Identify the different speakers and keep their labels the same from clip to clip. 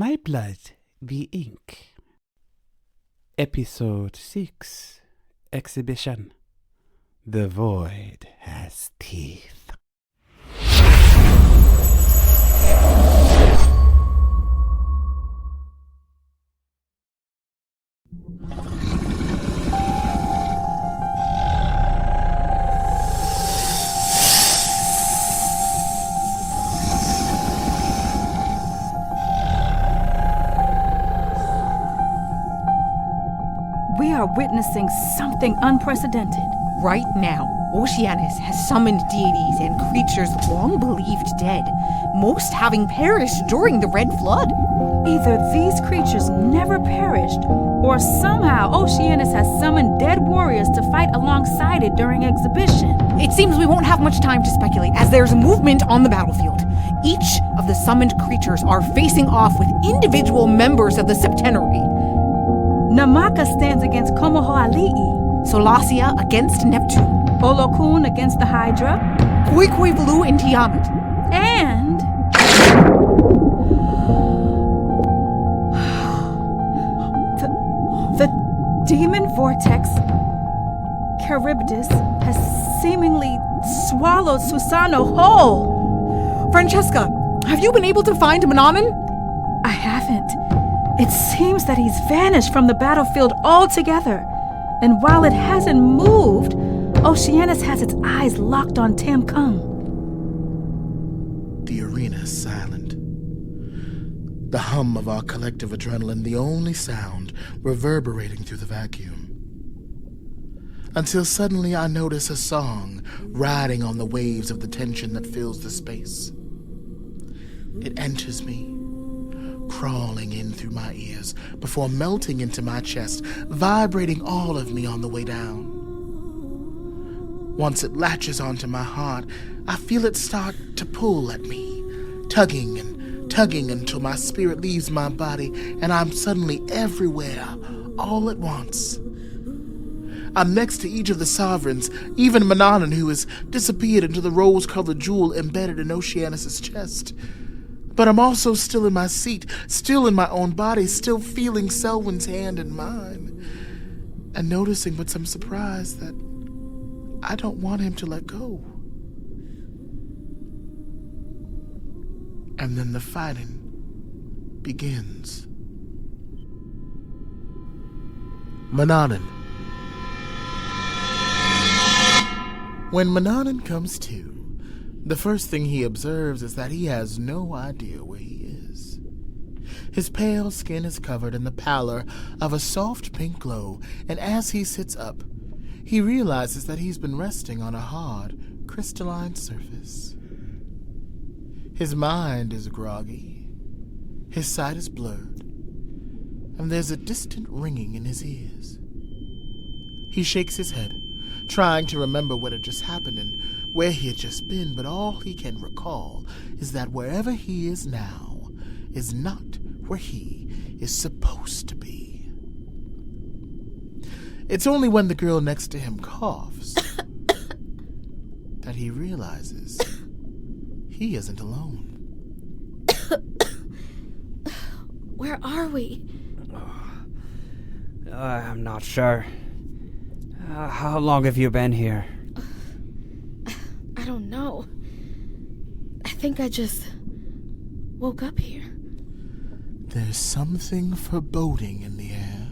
Speaker 1: My blood be ink. Episode 6. Exhibition. The void has teeth.
Speaker 2: We are witnessing something unprecedented.
Speaker 3: Right now, Oceanus has summoned deities and creatures long believed dead, most having perished during the Red Flood.
Speaker 2: Either these creatures never perished, or somehow Oceanus has summoned dead warriors to fight alongside it during exhibition.
Speaker 3: It seems we won't have much time to speculate, as there's movement on the battlefield. Each of the summoned creatures are facing off with individual members of the Septenary.
Speaker 2: Namaka stands against Komoho'ali'i.
Speaker 3: Solacia against Neptune.
Speaker 2: Olokun against the Hydra.
Speaker 3: Kuikuivulu and Tiamat.
Speaker 2: And... the demon vortex, Charybdis, has seemingly swallowed Susanoo whole.
Speaker 3: Francesca, have you been able to find Mannanan?
Speaker 2: I haven't. It seems that he's vanished from the battlefield altogether. And while it hasn't moved, Oceanus has its eyes locked on Tam Kung.
Speaker 4: The arena is silent. The hum of our collective adrenaline, the only sound reverberating through the vacuum. Until suddenly I notice a song riding on the waves of the tension that fills the space. It enters me, crawling in through my ears before melting into my chest, vibrating all of me on the way down. Once it latches onto my heart, I feel it start to pull at me, tugging and tugging until my spirit leaves my body and I'm suddenly everywhere, all at once. I'm next to each of the sovereigns, even Mannanan, who has disappeared into the rose-colored jewel embedded in Oceanus's chest. But I'm also still in my seat, still in my own body, still feeling Selwyn's hand in mine, and noticing with some surprise that I don't want him to let go. And then the fighting begins. Mannanan. When Mannanan comes to, the first thing he observes is that he has no idea where he is. His pale skin is covered in the pallor of a soft pink glow, and as he sits up, he realizes that he's been resting on a hard, crystalline surface. His mind is groggy, his sight is blurred, and there's a distant ringing in his ears. He shakes his head, trying to remember what had just happened and where he had just been, but all he can recall is that wherever he is now is not where he is supposed to be. It's only when the girl next to him coughs that he realizes he isn't alone.
Speaker 5: Where are we?
Speaker 6: I'm not sure. How long have you been here?
Speaker 5: I don't know. I think I just woke up here.
Speaker 4: There's something foreboding in the air.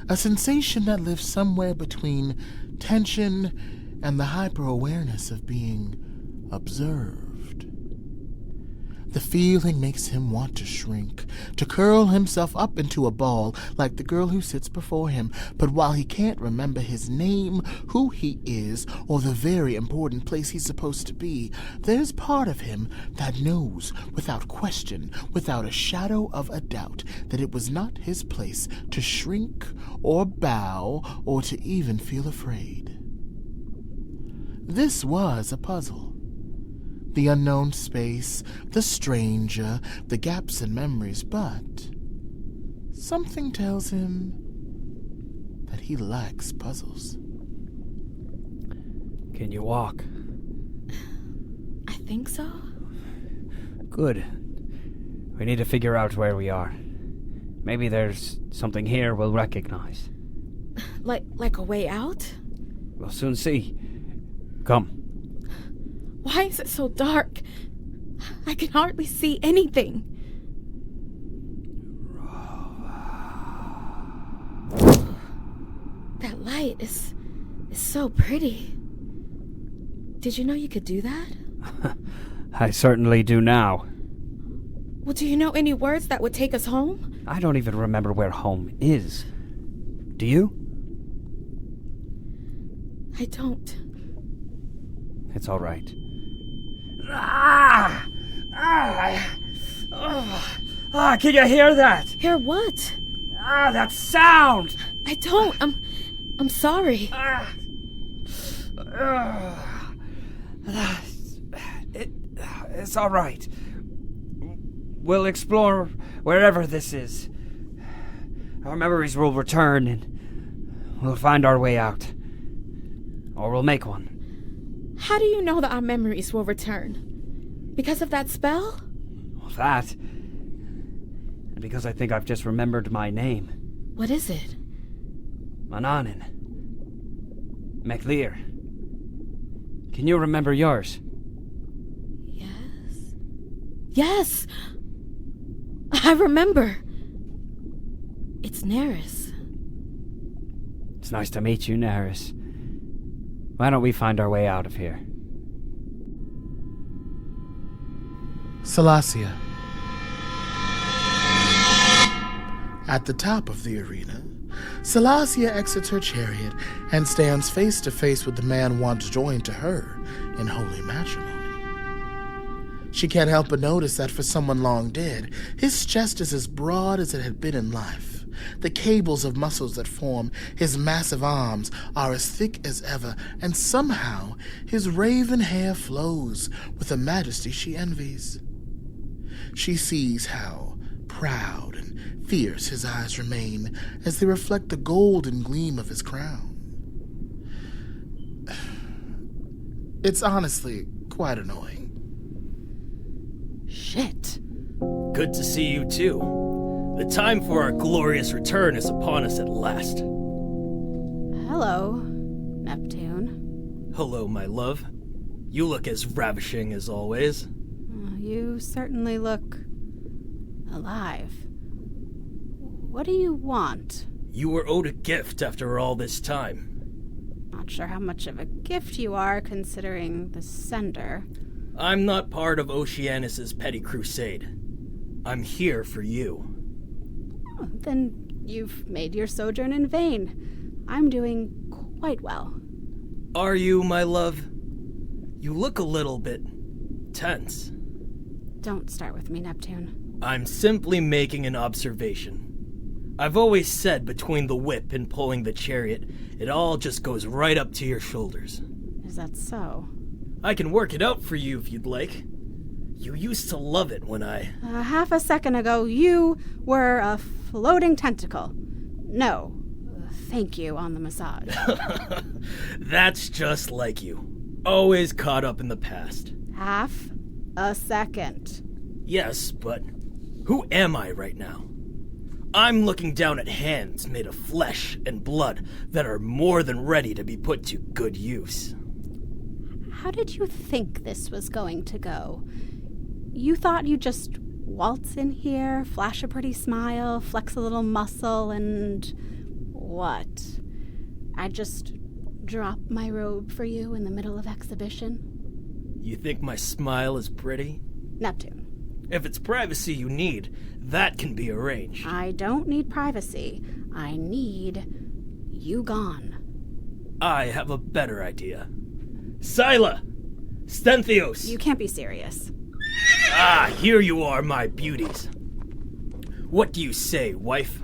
Speaker 4: A sensation that lives somewhere between tension and the hyper-awareness of being observed. The feeling makes him want to shrink, to curl himself up into a ball like the girl who sits before him. But while he can't remember his name, who he is, or the very important place he's supposed to be, there's part of him that knows, without question, without a shadow of a doubt, that it was not his place to shrink or bow or to even feel afraid. This was a puzzle. The unknown space, the stranger, the gaps in memories, but something tells him that he lacks puzzles.
Speaker 6: Can you walk?
Speaker 5: I think so.
Speaker 6: Good. We need to figure out where we are. Maybe there's something here we'll recognize.
Speaker 5: Like a way out?
Speaker 6: We'll soon see. Come.
Speaker 5: Why is it so dark? I can hardly see anything. That light is so pretty. Did you know you could do that?
Speaker 6: I certainly do now.
Speaker 5: Well, do you know any words that would take us home?
Speaker 6: I don't even remember where home is. Do you?
Speaker 5: I don't.
Speaker 6: It's all right. Can you hear that?
Speaker 5: Hear what?
Speaker 6: That sound!
Speaker 5: I don't. I'm sorry.
Speaker 6: It's all right. We'll explore wherever this is. Our memories will return and we'll find our way out. Or we'll make one.
Speaker 5: How do you know that our memories will return? Because of that spell?
Speaker 6: Well, that. And because I think I've just remembered my name.
Speaker 5: What is it?
Speaker 6: Mannanan. McLear. Can you remember yours?
Speaker 5: Yes! I remember. It's Neris.
Speaker 6: It's nice to meet you, Neris. Why don't we find our way out of here?
Speaker 4: Solacia. At the top of the arena, Solacia exits her chariot and stands face to face with the man once joined to her in holy matrimony. She can't help but notice that for someone long dead, his chest is as broad as it had been in life. The cables of muscles that form his massive arms are as thick as ever, and somehow his raven hair flows with a majesty she envies. She sees how proud and fierce his eyes remain as they reflect the golden gleam of his crown. It's honestly quite annoying.
Speaker 5: Shit.
Speaker 7: Good to see you too. The time for our glorious return is upon us at last.
Speaker 8: Hello, Neptune.
Speaker 7: Hello, my love. You look as ravishing as always.
Speaker 8: You certainly look alive. What do you want?
Speaker 7: You were owed a gift after all this time.
Speaker 8: Not sure how much of a gift you are, considering the sender.
Speaker 7: I'm not part of Oceanus' petty crusade. I'm here for you.
Speaker 8: Oh, then you've made your sojourn in vain. I'm doing quite well.
Speaker 7: Are you, my love? You look a little bit tense.
Speaker 8: Don't start with me, Neptune.
Speaker 7: I'm simply making an observation. I've always said between the whip and pulling the chariot, it all just goes right up to your shoulders.
Speaker 8: Is that so?
Speaker 7: I can work it out for you if you'd like. You used to love it when I...
Speaker 8: Half a second ago, you were a floating tentacle. No, thank you on the massage.
Speaker 7: That's just like you. Always caught up in the past.
Speaker 8: Half a second.
Speaker 7: Yes, but who am I right now? I'm looking down at hands made of flesh and blood that are more than ready to be put to good use.
Speaker 8: How did you think this was going to go? You thought you'd just waltz in here, flash a pretty smile, flex a little muscle, and... what? I'd just drop my robe for you in the middle of exhibition?
Speaker 7: You think my smile is pretty?
Speaker 8: Neptune.
Speaker 7: If it's privacy you need, that can be arranged.
Speaker 8: I don't need privacy. I need you gone.
Speaker 7: I have a better idea. Scylla! Stenthios!
Speaker 8: You can't be serious.
Speaker 7: Ah, here you are, my beauties. What do you say, wife?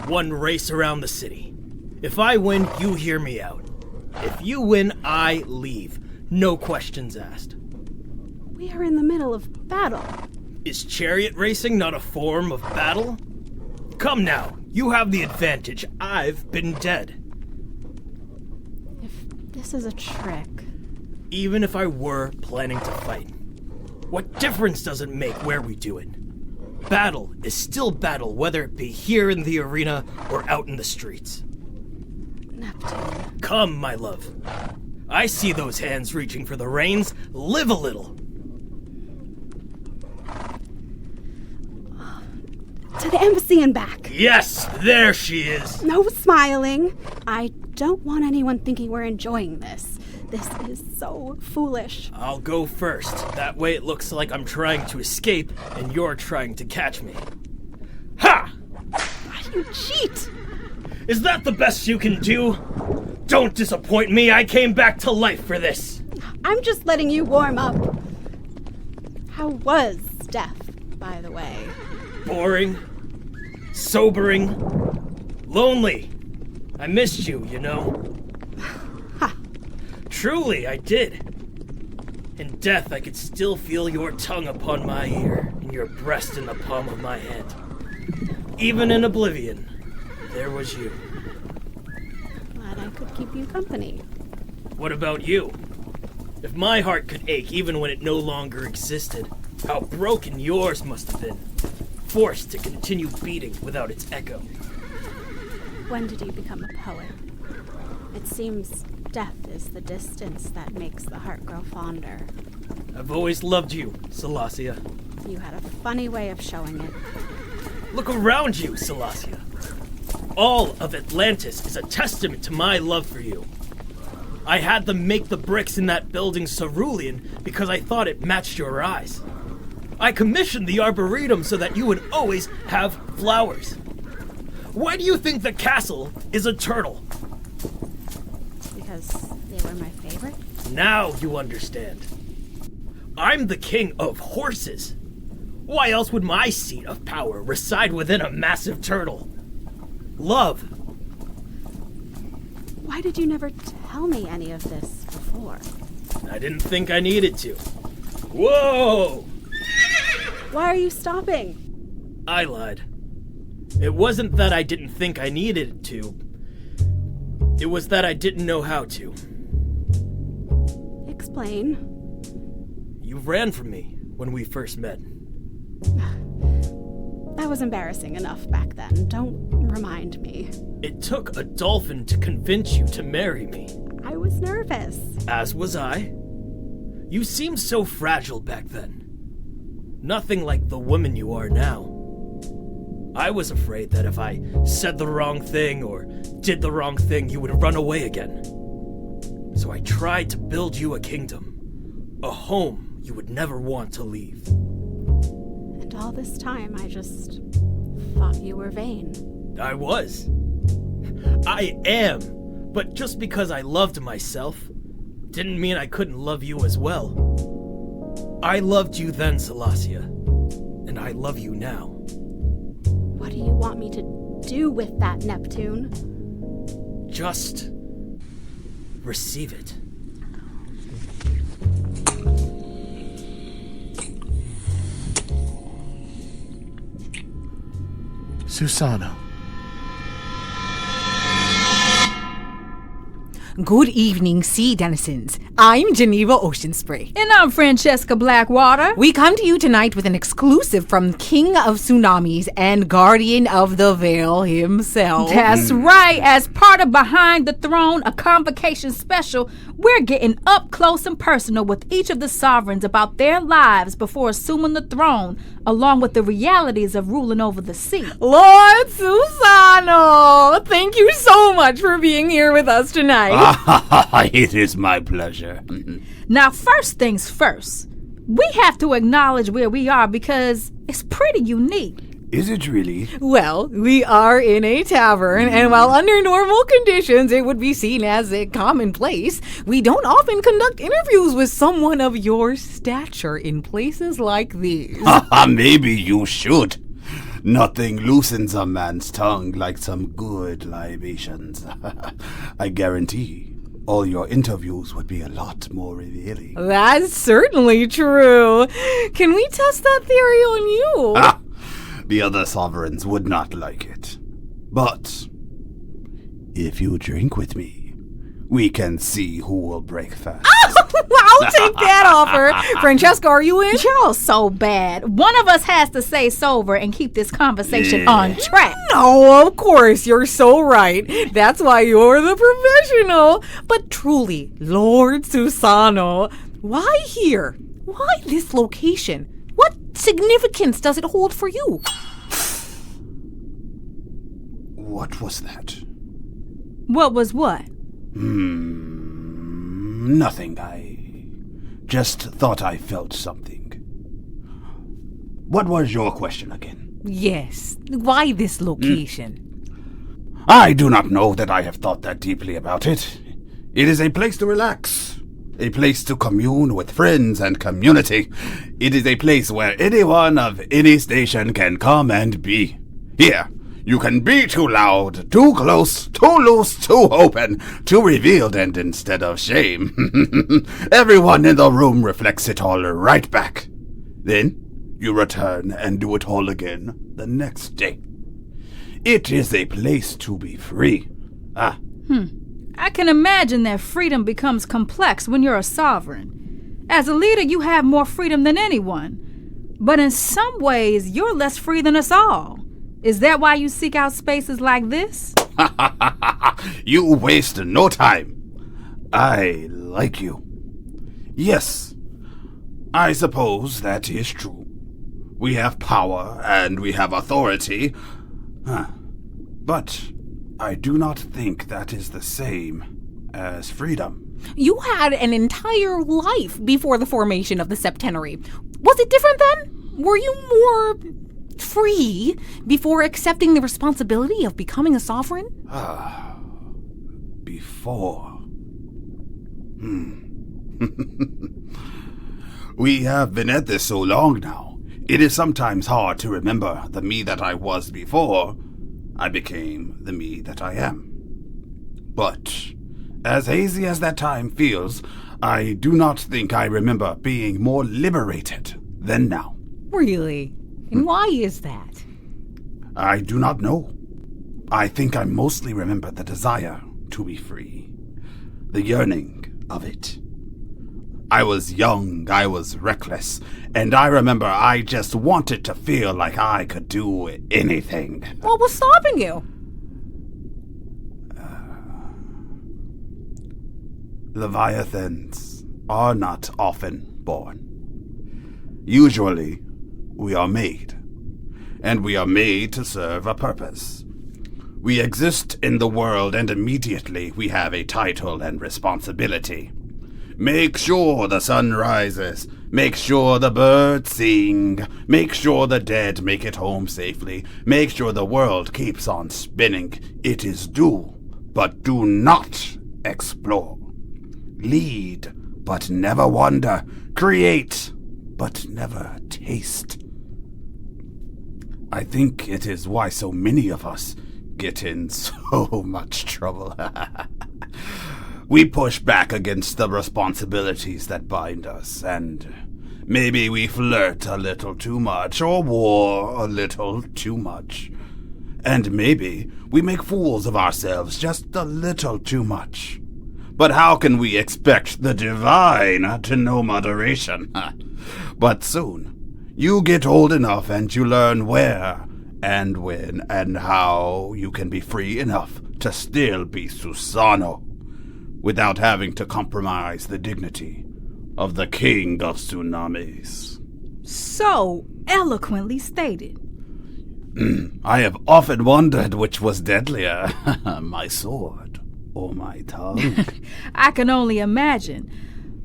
Speaker 7: One race around the city. If I win, you hear me out. If you win, I leave. No questions asked.
Speaker 8: We are in the middle of battle.
Speaker 7: Is chariot racing not a form of battle? Come now, you have the advantage. I've been dead.
Speaker 8: If this is a trick...
Speaker 7: Even if I were planning to fight, what difference does it make where we do it? Battle is still battle, whether it be here in the arena or out in the streets.
Speaker 8: Neptune.
Speaker 7: Come, my love. I see those hands reaching for the reins. Live a little.
Speaker 8: To the embassy and back.
Speaker 7: Yes, there she is.
Speaker 8: No smiling. I don't want anyone thinking we're enjoying this. This is so foolish.
Speaker 7: I'll go first. That way it looks like I'm trying to escape and you're trying to catch me. Ha!
Speaker 8: You cheat!
Speaker 7: Is that the best you can do? Don't disappoint me. I came back to life for this.
Speaker 8: I'm just letting you warm up. How was death, by the way?
Speaker 7: Boring. Sobering. Lonely. I missed you, you know. Truly, I did. In death, I could still feel your tongue upon my ear and your breast in the palm of my hand. Even in oblivion, there was you.
Speaker 8: Glad I could keep you company.
Speaker 7: What about you? If my heart could ache even when it no longer existed, how broken yours must have been. Forced to continue beating without its echo.
Speaker 8: When did you become a poet? It seems death is the distance that makes the heart grow fonder.
Speaker 7: I've always loved you, Solacia.
Speaker 8: You had a funny way of showing it.
Speaker 7: Look around you, Solacia. All of Atlantis is a testament to my love for you. I had them make the bricks in that building cerulean because I thought it matched your eyes. I commissioned the arboretum so that you would always have flowers. Why do you think the castle is a turtle?
Speaker 8: Because they were my favorite?
Speaker 7: Now you understand. I'm the king of horses. Why else would my seat of power reside within a massive turtle? Love.
Speaker 8: Why did you never tell me any of this before?
Speaker 7: I didn't think I needed to. Whoa!
Speaker 8: Why are you stopping?
Speaker 7: I lied. It wasn't that I didn't think I needed to. It was that I didn't know how to.
Speaker 8: Explain.
Speaker 7: You ran from me when we first met.
Speaker 8: That was embarrassing enough back then. Don't remind me.
Speaker 7: It took a dolphin to convince you to marry me.
Speaker 8: I was nervous.
Speaker 7: As was I. You seemed so fragile back then. Nothing like the woman you are now. I was afraid that if I said the wrong thing or did the wrong thing, you would run away again. So I tried to build you a kingdom, a home you would never want to leave.
Speaker 8: And all this time, I just thought you were vain.
Speaker 7: I was. I am. But just because I loved myself didn't mean I couldn't love you as well. I loved you then, Solacia, and I love you now.
Speaker 8: What do you want me to do with that, Neptune?
Speaker 7: Just receive it.
Speaker 4: Susanoo.
Speaker 3: Good evening, sea denizens. I'm Geneva Oceanspray.
Speaker 2: And I'm Francesca Blackwater.
Speaker 3: We come to you tonight with an exclusive from King of Tsunamis and Guardian of the Veil himself.
Speaker 2: That's right. As part of Behind the Throne, a convocation special, we're getting up close and personal with each of the sovereigns about their lives before assuming the throne, along with the realities of ruling over the sea.
Speaker 3: Lord Susanoo, thank you so much for being here with us tonight.
Speaker 1: It is my pleasure.
Speaker 2: Now, first things first, we have to acknowledge where we are because it's pretty unique.
Speaker 1: Is it really?
Speaker 3: Well, we are in a tavern, and while under normal conditions it would be seen as a commonplace, we don't often conduct interviews with someone of your stature in places like these.
Speaker 1: Maybe you should. Nothing loosens a man's tongue like some good libations. I guarantee all your interviews would be a lot more revealing.
Speaker 3: That's certainly true. Can we test that theory on you?
Speaker 1: The other sovereigns would not like it. But if you drink with me, we can see who will break fast.
Speaker 3: I'll take that offer. Francesca, are you in?
Speaker 2: You're so bad. One of us has to stay sober and keep this conversation on track.
Speaker 3: No, of course, you're so right. That's why you're the professional. But truly, Lord Susanoo, why here? Why this location? What significance does it hold for you?
Speaker 1: What was that?
Speaker 2: What was what?
Speaker 1: Nothing. I just thought I felt something. What was your question again?
Speaker 3: Yes, why this location?
Speaker 1: I do not know that I have thought that deeply about it. It is a place to relax. A place to commune with friends and community. It is a place where anyone of any station can come and be. Here, you can be too loud, too close, too loose, too open, too revealed, and instead of shame, everyone in the room reflects it all right back. Then, you return and do it all again the next day. It is a place to be free.
Speaker 2: I can imagine that freedom becomes complex when you're a sovereign. As a leader, you have more freedom than anyone. But in some ways, you're less free than us all. Is that why you seek out spaces like this?
Speaker 1: You waste no time. I like you. Yes, I suppose that is true. We have power and we have authority. But I do not think that is the same as freedom.
Speaker 3: You had an entire life before the formation of the septenary. Was it different then? Were you more free before accepting the responsibility of becoming a sovereign?
Speaker 1: Before. We have been at this so long now. It is sometimes hard to remember the me that I was before I became the me that I am. But as hazy as that time feels, I do not think I remember being more liberated than now.
Speaker 3: Really? And why is that?
Speaker 1: I do not know. I think I mostly remember the desire to be free. The yearning of it. I was young, I was reckless, and I remember I just wanted to feel like I could do anything.
Speaker 3: What was stopping you?
Speaker 1: Leviathans are not often born. Usually, we are made, and we are made to serve a purpose. We exist in the world, and immediately we have a title and responsibility. Make sure the sun rises. Make sure the birds sing. Make sure the dead make it home safely. Make sure the world keeps on spinning. It is do, but do not explore. Lead, but never wonder. Create, but never taste. I think it is why so many of us get in so much trouble. We push back against the responsibilities that bind us, and maybe we flirt a little too much, or war a little too much. And maybe we make fools of ourselves just a little too much. But how can we expect the divine to know moderation? But soon, you get old enough and you learn where and when and how you can be free enough to still be Susanoo, without having to compromise the dignity of the king of tsunamis.
Speaker 2: So eloquently stated.
Speaker 1: I have often wondered which was deadlier, my sword or my tongue.
Speaker 2: I can only imagine.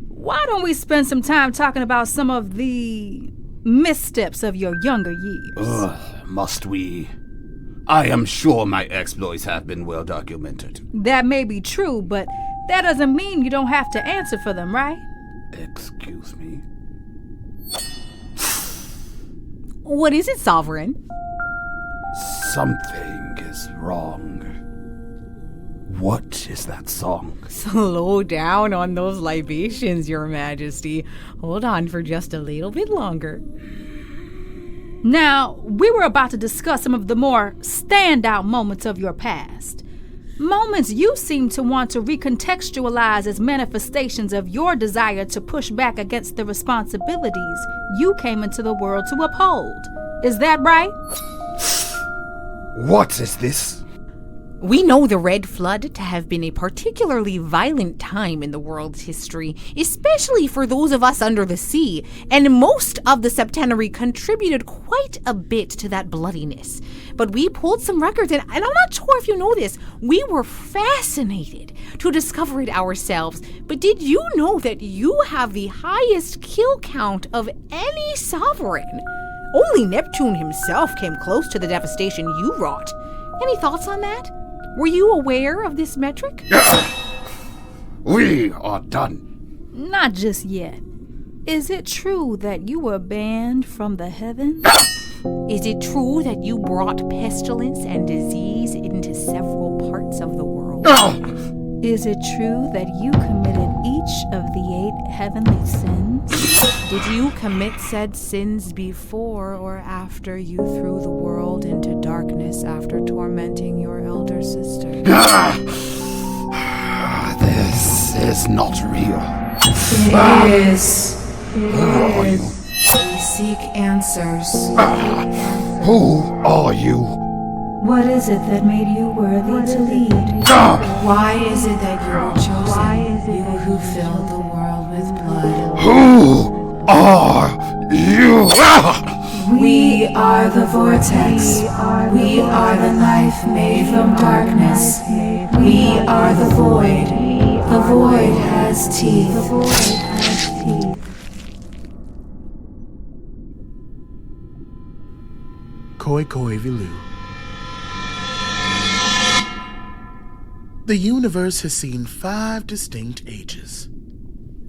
Speaker 2: Why don't we spend some time talking about some of the missteps of your younger years?
Speaker 1: Must we? I am sure my exploits have been well documented.
Speaker 2: That may be true, but that doesn't mean you don't have to answer for them, right?
Speaker 1: Excuse me?
Speaker 3: What is it, Sovereign?
Speaker 1: Something is wrong. What is that song?
Speaker 3: Slow down on those libations, Your Majesty. Hold on for just a little bit longer.
Speaker 2: Now, we were about to discuss some of the more standout moments of your past. Moments you seem to want to recontextualize as manifestations of your desire to push back against the responsibilities you came into the world to uphold. Is that right?
Speaker 1: What is this?
Speaker 3: We know the Red Flood to have been a particularly violent time in the world's history, especially for those of us under the sea, and most of the septenary contributed quite a bit to that bloodiness. But we pulled some records, and I'm not sure if you know this, we were fascinated to discover it ourselves. But did you know that you have the highest kill count of any sovereign? Only Neptune himself came close to the devastation you wrought. Any thoughts on that? Were you aware of this metric?
Speaker 1: We are done.
Speaker 2: Not just yet. Is it true that you were banned from the heavens?
Speaker 3: Is it true that you brought pestilence and disease into several parts of the world?
Speaker 2: Is it true that you committed each of the 8 heavenly sins?
Speaker 3: Did you commit said sins before or after you threw the world into darkness after tormenting your elder sister?
Speaker 1: This is not real.
Speaker 3: It is.
Speaker 1: Who are you?
Speaker 3: We seek answers.
Speaker 1: Who are you?
Speaker 2: What is it that made you worthy to lead?
Speaker 3: Why is it that you were chosen? You who filled the world with blood.
Speaker 1: Who are you?
Speaker 9: We are the vortex. We are the life made from darkness. We are the void. The void has teeth.
Speaker 4: Koi Koi Vilu. The universe has seen 5 distinct ages.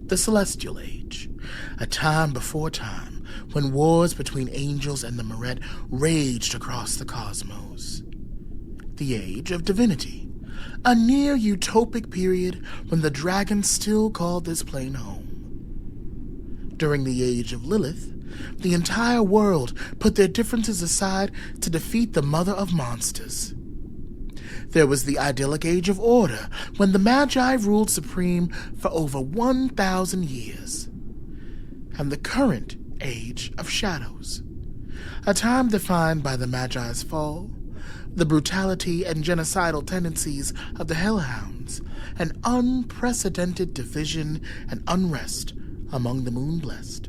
Speaker 4: The Celestial Age, a time before time when wars between angels and the Maret raged across the cosmos. The Age of Divinity, a near-utopic period when the dragons still called this plane home. During the Age of Lilith, the entire world put their differences aside to defeat the mother of monsters. There was the idyllic Age of Order, when the Magi ruled supreme for over 1,000 years. And the current Age of Shadows, a time defined by the Magi's fall, the brutality and genocidal tendencies of the Hellhounds, and unprecedented division and unrest among the Moon-Blessed.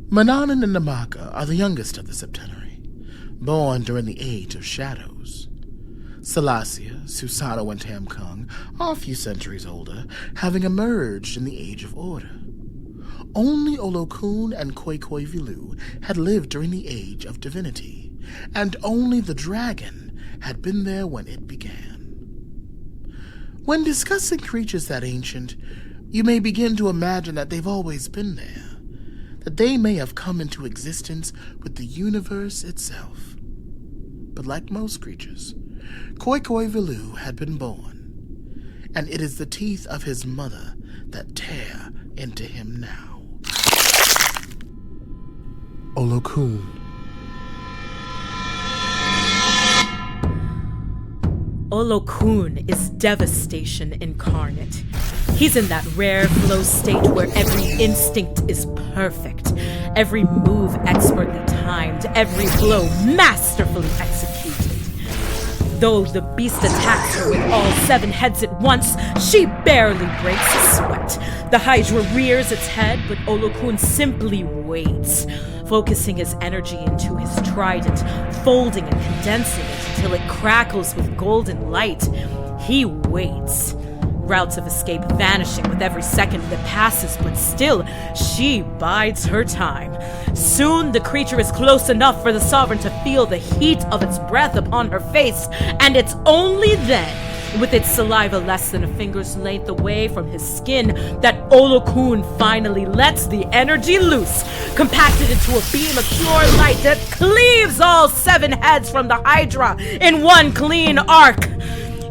Speaker 4: Mannanan and Namaka are the youngest of the septenary, born during the Age of Shadows. Solacia, Susanoo, and Tamkung are a few centuries older, having emerged in the Age of Order. Only Olokun and Koi Koi Vilu had lived during the Age of Divinity, and only the dragon had been there when it began. When discussing creatures that ancient, you may begin to imagine that they've always been there, that they may have come into existence with the universe itself. But like most creatures, Koi Koi Vilu had been born, and it is the teeth of his mother that tear into him now. Olokun.
Speaker 10: Olokun is devastation incarnate. He's in that rare flow state where every instinct is perfect, every move expertly timed, every blow masterfully executed. Though the beast attacks her with all 7 heads at once, she barely breaks a sweat. The Hydra rears its head, but Olokun simply waits, focusing his energy into his trident, folding and condensing it until it crackles with golden light. He waits. Routes of escape vanishing with every second that passes, but still, she bides her time. Soon, the creature is close enough for the Sovereign to feel the heat of its breath upon her face, and it's only then, with its saliva less than a finger's length away from his skin, that Olokun finally lets the energy loose, compacted into a beam of pure light that cleaves all 7 heads from the Hydra in one clean arc.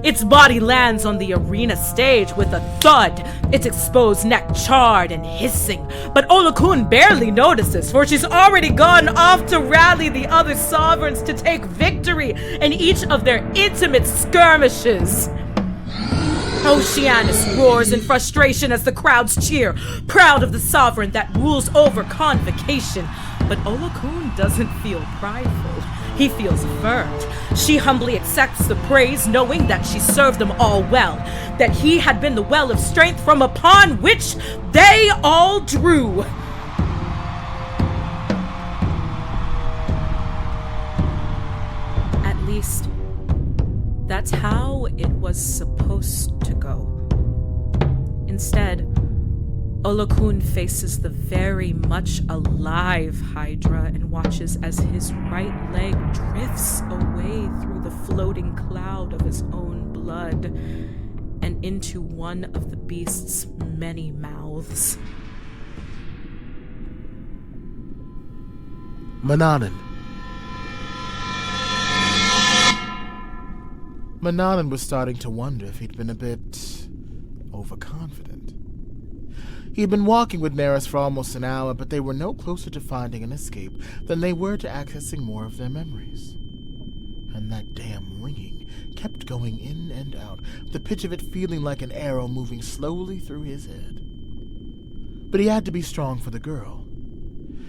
Speaker 10: Its body lands on the arena stage with a thud, its exposed neck charred and hissing. But Olokun barely notices, for she's already gone off to rally the other sovereigns to take victory in each of their intimate skirmishes. Oceanus roars in frustration as the crowds cheer, proud of the sovereign that rules over convocation. But Olokun doesn't feel prideful. He feels affirmed. She humbly accepts the praise, knowing that she served them all well, that he had been the well of strength from upon which they all drew. At least, that's how it was supposed to go. Instead, Olokun faces the very much alive Hydra and watches as his right leg drifts away through the floating cloud of his own blood and into one of the beast's many mouths.
Speaker 4: Mannanan. Mannanan was starting to wonder if he'd been a bit overconfident. He had been walking with Neris for almost an hour, but they were no closer to finding an escape than they were to accessing more of their memories. And that damn ringing kept going in and out, the pitch of it feeling like an arrow moving slowly through his head. But he had to be strong for the girl.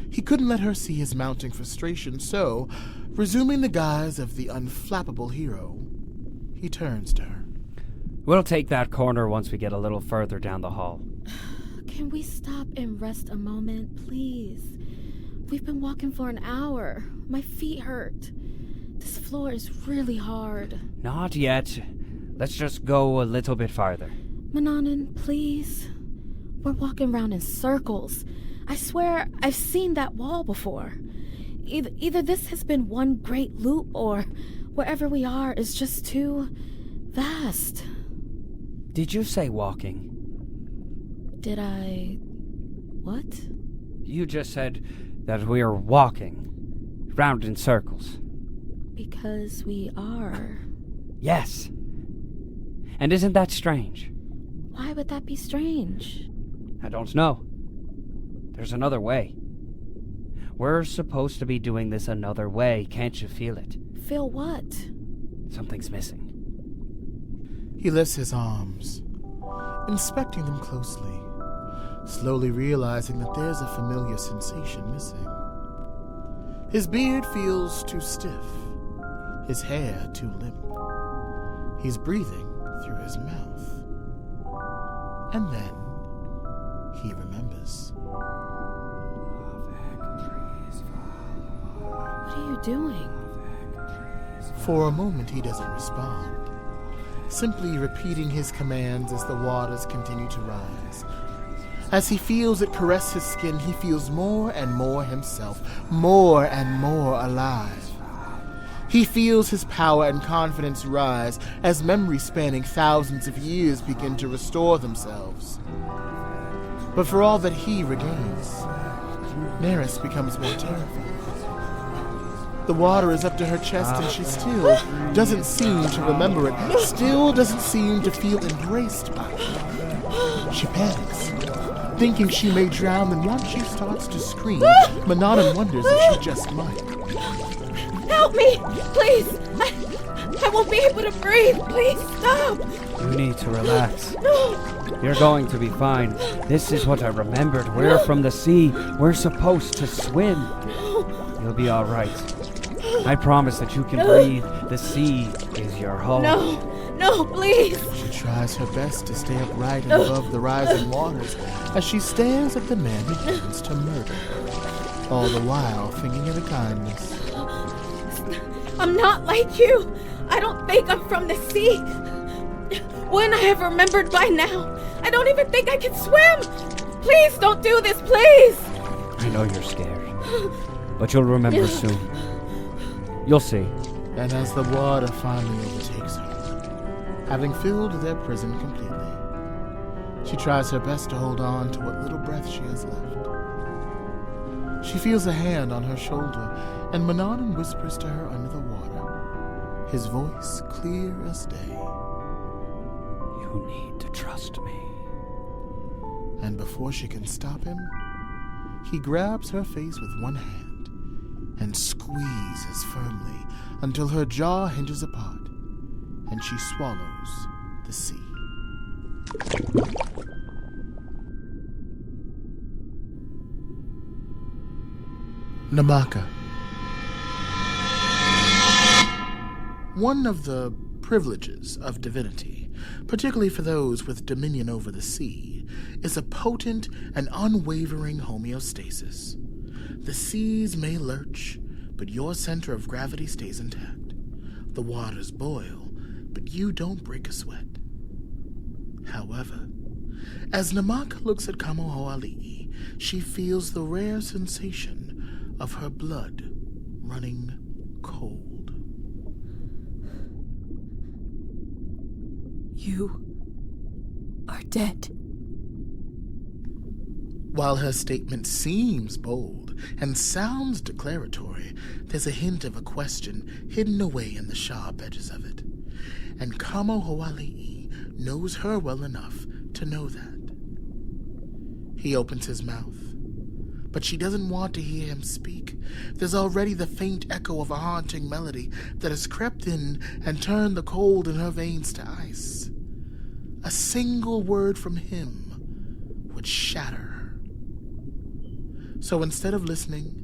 Speaker 4: He couldn't let her see his mounting frustration, so, resuming the guise of the unflappable hero, he turns to her.
Speaker 6: We'll take that corner once we get a little further down the hall.
Speaker 5: Can we stop and rest a moment, please? We've been walking for an hour. My feet hurt. This floor is really hard.
Speaker 6: Not yet. Let's just go a little bit farther.
Speaker 5: Mannanan, please. We're walking around in circles. I swear I've seen that wall before. Either this has been one great loop, or wherever we are is just too vast.
Speaker 6: Did you say walking?
Speaker 5: Did I... what?
Speaker 6: You just said that we're walking, round in circles.
Speaker 5: Because we are.
Speaker 6: Yes. And isn't that strange?
Speaker 5: Why would that be strange?
Speaker 6: I don't know. There's another way. We're supposed to be doing this another way, can't you feel it?
Speaker 5: Feel what?
Speaker 6: Something's missing.
Speaker 4: He lifts his arms, inspecting them closely, slowly realizing that there's a familiar sensation missing. His beard feels too stiff, his hair too limp. He's breathing through his mouth. And then he remembers.
Speaker 5: What are you doing?
Speaker 4: For a moment he doesn't respond, simply repeating his commands as the waters continue to rise. As he feels it caress his skin, he feels more and more himself, more and more alive. He feels his power and confidence rise as memories spanning thousands of years begin to restore themselves. But for all that he regains, Neris becomes more terrified. The water is up to her chest and she still doesn't seem to remember it, still doesn't seem to feel embraced by it. She panics, thinking she may drown, and once she starts to scream, Mannanan wonders if she just might.
Speaker 5: Help me! Please! I won't be able to breathe! Please stop!
Speaker 6: You need to relax.
Speaker 5: No!
Speaker 6: You're going to be fine. This is what I remembered. We're from the sea. We're supposed to swim. You'll be all right. I promise that you can breathe. The sea is your home.
Speaker 5: No, please!
Speaker 4: She tries her best to stay upright and above the rising waters as she stares at the man who plans to murder her, all the while thinking of the kindness.
Speaker 5: I'm not like you. I don't think I'm from the sea. Wouldn't I have remembered by now? I don't even think I can swim. Please don't do this, please.
Speaker 6: I know you're scared, but you'll remember soon. You'll see.
Speaker 4: And as the water finally overtakes her, having filled their prison completely, she tries her best to hold on to what little breath she has left. She feels a hand on her shoulder, and Mannanan whispers to her under the water, his voice clear as day.
Speaker 1: You need to trust me.
Speaker 4: And before she can stop him, he grabs her face with one hand and squeezes firmly until her jaw hinges apart and she swallows the sea. Namaka. One of the privileges of divinity, particularly for those with dominion over the sea, is a potent and unwavering homeostasis. The seas may lurch, but your center of gravity stays intact. The waters boil, but you don't break a sweat. However, as Namaka looks at Kamohoali'i, she feels the rare sensation of her blood running cold.
Speaker 11: You are dead.
Speaker 4: While her statement seems bold and sounds declaratory, there's a hint of a question hidden away in the sharp edges of it. And Kamohoali'i knows her well enough to know that. He opens his mouth, but she doesn't want to hear him speak. There's already the faint echo of a haunting melody that has crept in and turned the cold in her veins to ice. A single word from him would shatter her. So instead of listening,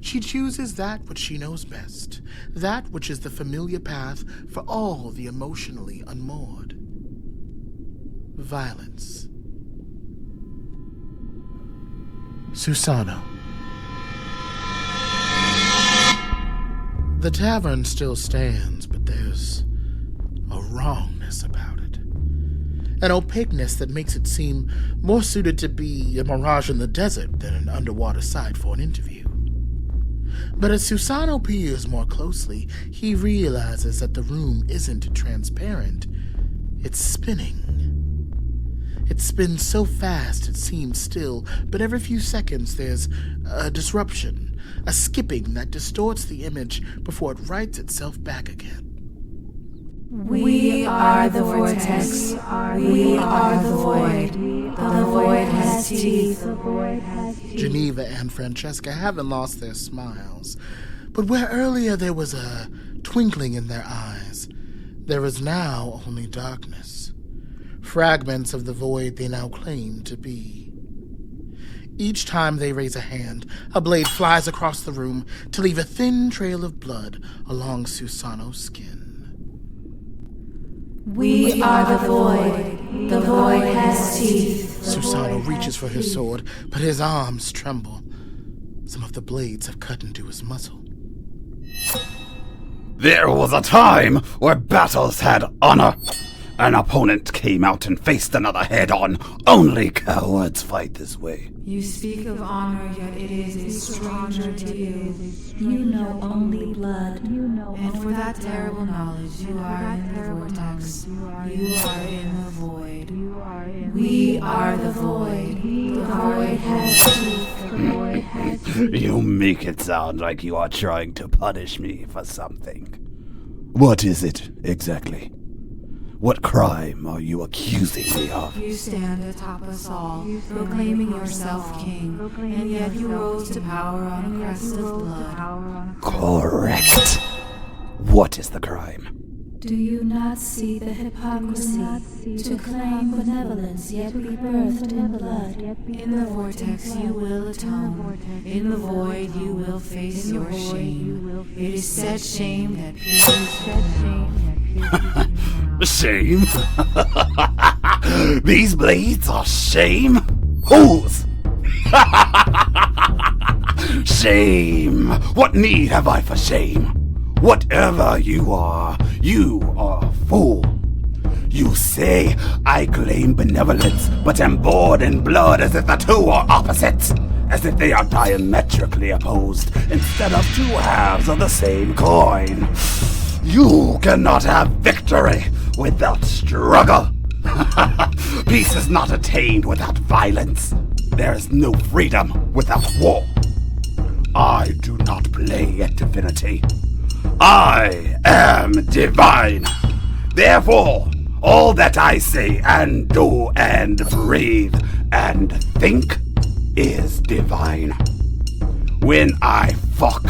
Speaker 4: she chooses that which she knows best, that which is the familiar path for all the emotionally unmoored. Violence. Susanoo. The tavern still stands, but there's a wrongness about it. An opaqueness that makes it seem more suited to be a mirage in the desert than an underwater site for an interview. But as Susanoo peers more closely, he realizes that the room isn't transparent. It's spinning. It spins so fast it seems still, but every few seconds there's a disruption, a skipping that distorts the image before it rights itself back again.
Speaker 9: We are the vortex. We are the void. The void has teeth.
Speaker 4: Geneva and Francesca haven't lost their smiles, but where earlier there was a twinkling in their eyes, there is now only darkness. Fragments of the void they now claim to be. Each time they raise a hand, a blade flies across the room to leave a thin trail of blood along Susanoo's skin.
Speaker 9: We are the void. The void has teeth.
Speaker 4: Susanoo reaches for his sword, but his arms tremble. Some of the blades have cut into his muscle.
Speaker 1: There was a time where battles had honor. An opponent came out and faced another head-on. Only cowards fight this way.
Speaker 9: You speak of honor, yet it is a stranger to you.
Speaker 2: You know only blood.
Speaker 9: And for that terrible knowledge, you are in the vortex. You are in the void. We are the void. The void has teeth.
Speaker 1: You make it sound like you are trying to punish me for something. What is it, exactly? What crime are you accusing me of?
Speaker 9: You stand atop us all, proclaiming yourself king, and yet you rose to power on a crest of blood.
Speaker 1: Correct. What is the crime?
Speaker 2: Do you not see the hypocrisy? To claim benevolence, yet be birthed in blood.
Speaker 9: In the vortex you will atone. In the void you will face your shame. It is said shame that
Speaker 1: Shame? These blades are shame? Whose? Shame! What need have I for shame? Whatever you are a fool. You say I claim benevolence, but am bored in blood as if the two are opposites, as if they are diametrically opposed, instead of two halves of the same coin. You cannot have victory without struggle. Peace is not attained without violence. There is no freedom without war. I do not play at divinity. I am divine. Therefore, All that I say and do and breathe and think is divine. When I fuck,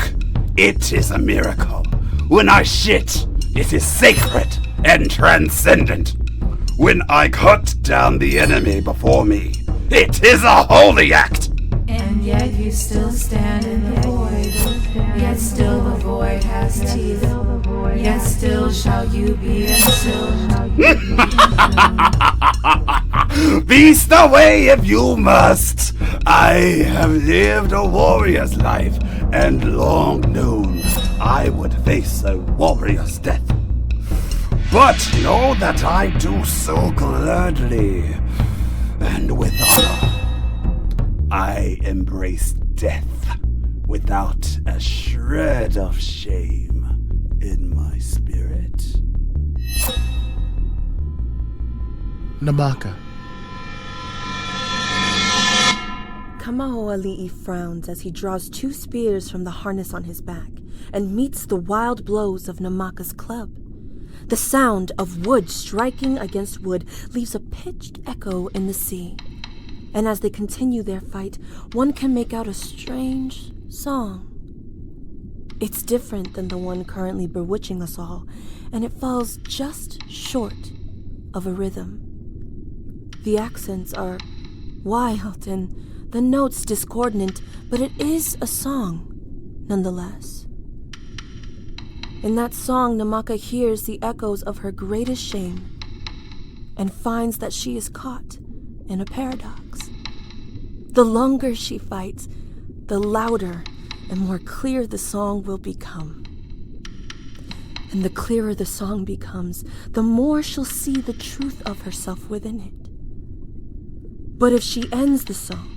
Speaker 1: it is a miracle. When I shit, it is sacred and transcendent. When I cut down the enemy before me, it is a holy act.
Speaker 9: And yet you still stand in the void. Yet still the void has teeth. Yet still shall you be until.
Speaker 1: Beast away if you must. I have lived a warrior's life and long known I would face a warrior's death. But know that I do so gladly and with honor. I embrace death without a shred of shame in my spirit.
Speaker 4: Namaka.
Speaker 12: Kamahoali'i frowns as he draws 2 spears from the harness on his back and meets the wild blows of Namaka's club. The sound of wood striking against wood leaves a pitched echo in the sea. And as they continue their fight, one can make out a strange song. It's different than the one currently bewitching us all, and it falls just short of a rhythm. The accents are wild and the notes discordant, but it is a song nonetheless. In that song, Namaka hears the echoes of her greatest shame and finds that she is caught in a paradox. The longer she fights, the louder and more clear the song will become. And the clearer the song becomes, the more she'll see the truth of herself within it. But if she ends the song,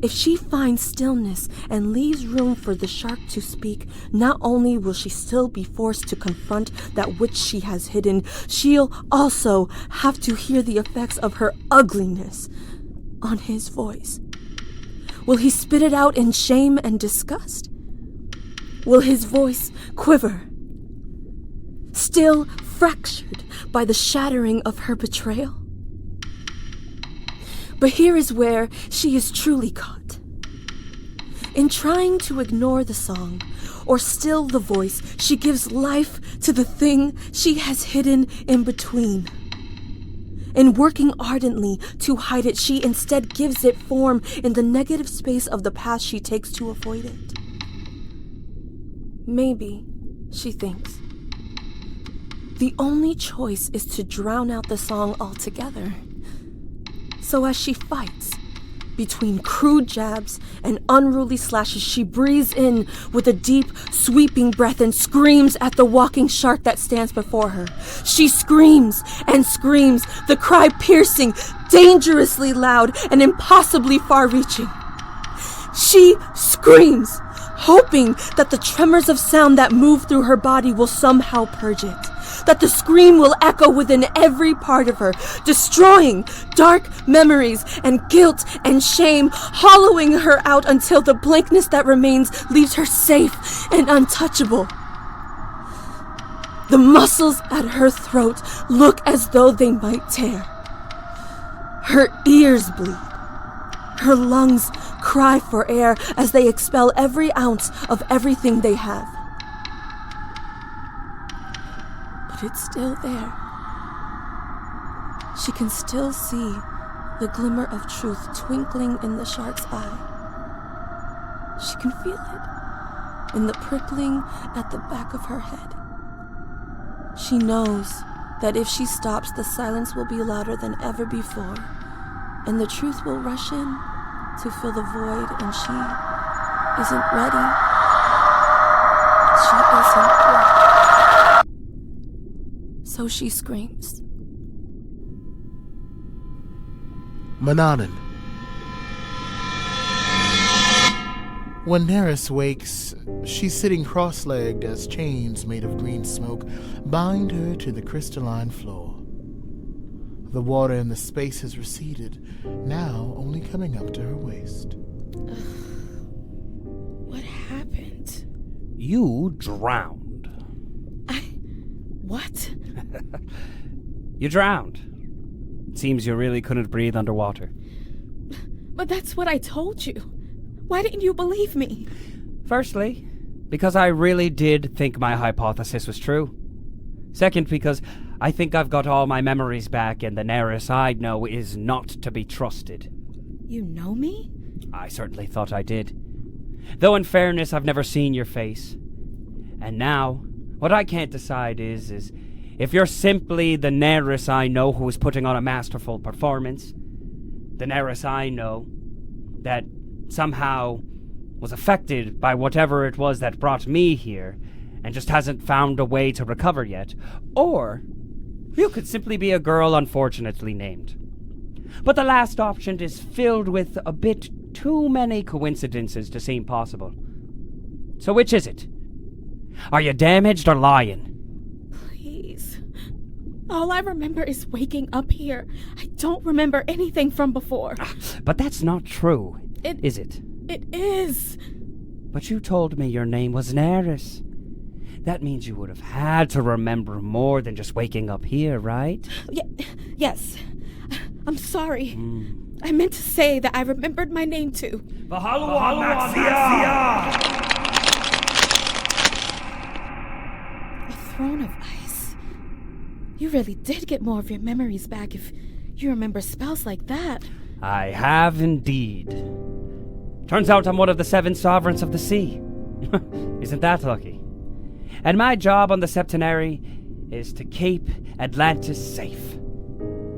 Speaker 12: if she finds stillness and leaves room for the shark to speak, not only will she still be forced to confront that which she has hidden, she'll also have to hear the effects of her ugliness on his voice. Will he spit it out in shame and disgust? Will his voice quiver, still fractured by the shattering of her betrayal? But here is where she is truly caught. In trying to ignore the song or still the voice, she gives life to the thing she has hidden in between. In working ardently to hide it, she instead gives it form in the negative space of the path she takes to avoid it. Maybe, she thinks, the only choice is to drown out the song altogether. So as she fights, between crude jabs and unruly slashes, she breathes in with a deep, sweeping breath and screams at the walking shark that stands before her. She screams and screams, the cry piercing, dangerously loud, and impossibly far-reaching. She screams, hoping that the tremors of sound that move through her body will somehow purge it. That the scream will echo within every part of her, destroying dark memories and guilt and shame, hollowing her out until the blankness that remains leaves her safe and untouchable. The muscles at her throat look as though they might tear. Her ears bleed. Her lungs cry for air as they expel every ounce of everything they have. It's still there. She can still see the glimmer of truth twinkling in the shark's eye. She can feel it in the prickling at the back of her head. She knows that if she stops, the silence will be louder than ever before, and the truth will rush in to fill the void, and she isn't ready. She isn't ready. So she screams.
Speaker 4: Mannanan. When Neris wakes, she's sitting cross-legged as chains made of green smoke bind her to the crystalline floor. The water in the space has receded, now only coming up to her waist.
Speaker 5: What happened?
Speaker 6: You drowned.
Speaker 5: What?
Speaker 6: You drowned. It seems you really couldn't breathe underwater.
Speaker 5: But that's what I told you. Why didn't you believe me?
Speaker 6: Firstly, because I really did think my hypothesis was true. Second, because I think I've got all my memories back, and the Neris I know is not to be trusted.
Speaker 5: You know me?
Speaker 6: I certainly thought I did. Though in fairness, I've never seen your face. And now, what I can't decide is if you're simply the Neris I know who is putting on a masterful performance, the Neris I know that somehow was affected by whatever it was that brought me here and just hasn't found a way to recover yet, or you could simply be a girl unfortunately named. But the last option is filled with a bit too many coincidences to seem possible. So which is it? Are you damaged or lying?
Speaker 5: Please. All I remember is waking up here. I don't remember anything from before.
Speaker 6: But that's not true, is it?
Speaker 5: It is.
Speaker 6: But you told me your name was Neris. That means you would have had to remember more than just waking up here, right?
Speaker 5: Yes. I'm sorry. I meant to say that I remembered my name too. A throne of ice? You really did get more of your memories back if you remember spells like that.
Speaker 6: I have indeed. Turns out I'm one of the 7 sovereigns of the sea. Isn't that lucky? And my job on the Septenary is to keep Atlantis safe.